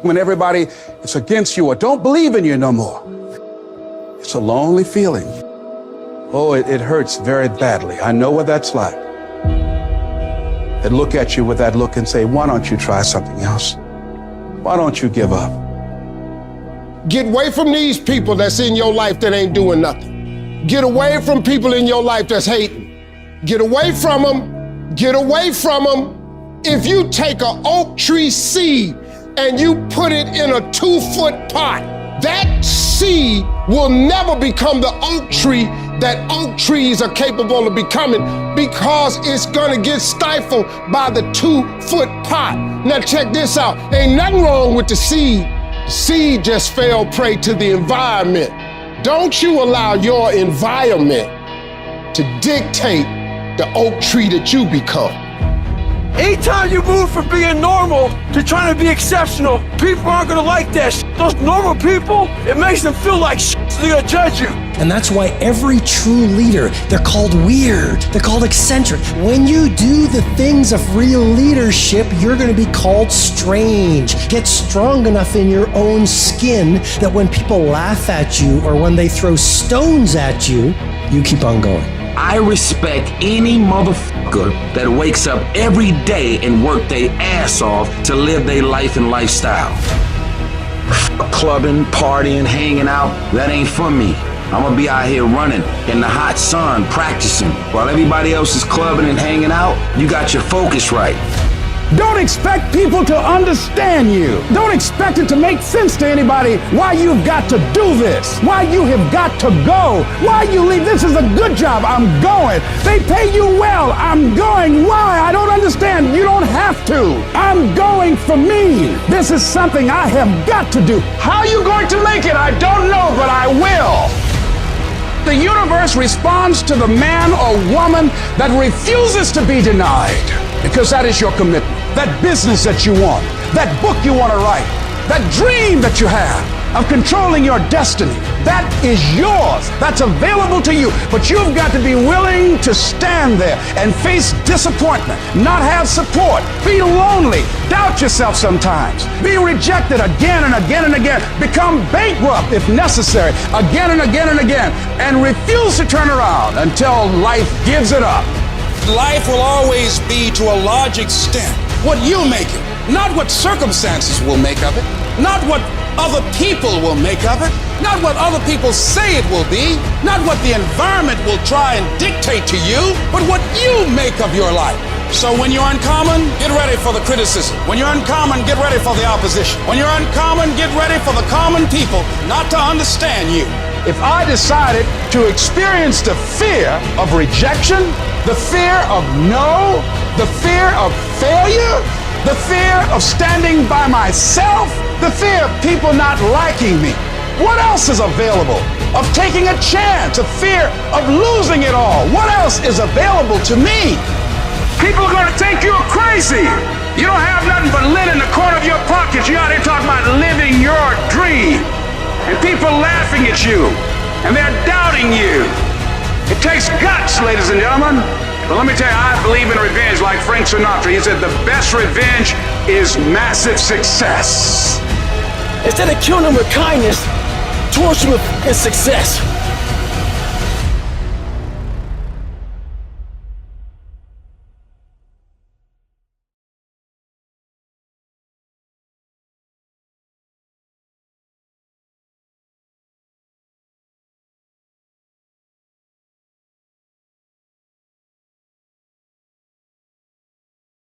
when everybody is against you or don't believe in you no more. It's a lonely feeling. Oh, it hurts very badly. I know what that's like. They look at you with that look and say, why don't you try something else? Why don't you give up? Get away from these people that's in your life that ain't doing nothing. Get away from people in your life that's hating. Get away from them. Get away from them. If you take an oak tree seed and you put it in a 2-foot pot, that seed will never become the oak tree that oak trees are capable of becoming, because it's gonna get stifled by the 2-foot pot. Now check this out. Ain't nothing wrong with the seed. The seed just fell prey to the environment. Don't you allow your environment to dictate the oak tree that you become. Anytime you move from being normal to trying to be exceptional, people aren't gonna like that shit. Those normal people, it makes them feel like shit, so they're gonna judge you. And that's why every true leader, they're called weird, they're called eccentric. When you do the things of real leadership, you're gonna be called strange. Get strong enough in your own skin that when people laugh at you or when they throw stones at you, you keep on going. I respect any motherfucker that wakes up every day and work their ass off to live their life and lifestyle. Clubbing, partying, hanging out, that ain't for me. I'm gonna be out here running in the hot sun, practicing. While everybody else is clubbing and hanging out, you got your focus right. Don't expect people to understand you. Don't expect it to make sense to anybody why you've got to do this, why you have got to go, why you leave. This is a good job. I'm going. They pay you well. I'm going. Why? I don't understand. You don't have to. I'm going for me. This is something I have got to do. How are you going to make it? I don't know, but I will. The universe responds to the man or woman that refuses to be denied, because that is your commitment. That business that you want, that book you want to write, that dream that you have of controlling your destiny, that is yours. That's available to you. But you've got to be willing to stand there and face disappointment, not have support, be lonely, doubt yourself sometimes, be rejected again and again and again, become bankrupt if necessary, again and again and again, and refuse to turn around until life gives it up. Life will always be, to a large extent, what you make it, not what circumstances will make of it, not what other people will make of it, not what other people say it will be, not what the environment will try and dictate to you, but what you make of your life. So when you're uncommon, get ready for the criticism. When you're uncommon, get ready for the opposition. When you're uncommon, get ready for the common people not to understand you. If I decided to experience the fear of rejection, the fear of no, the fear of failure, the fear of standing by myself, the fear of people not liking me, what else is available? Of taking a chance, a fear of losing it all, what else is available to me? People are gonna think you're crazy. You don't have nothing but lint in the corner of your pocket. You're out here talking about living your dream. And people laughing at you, and they're doubting you. It takes guts, ladies and gentlemen. But let me tell you, I believe in revenge like Frank Sinatra. He said the best revenge is massive success. Instead of killing them with kindness, torture them with success.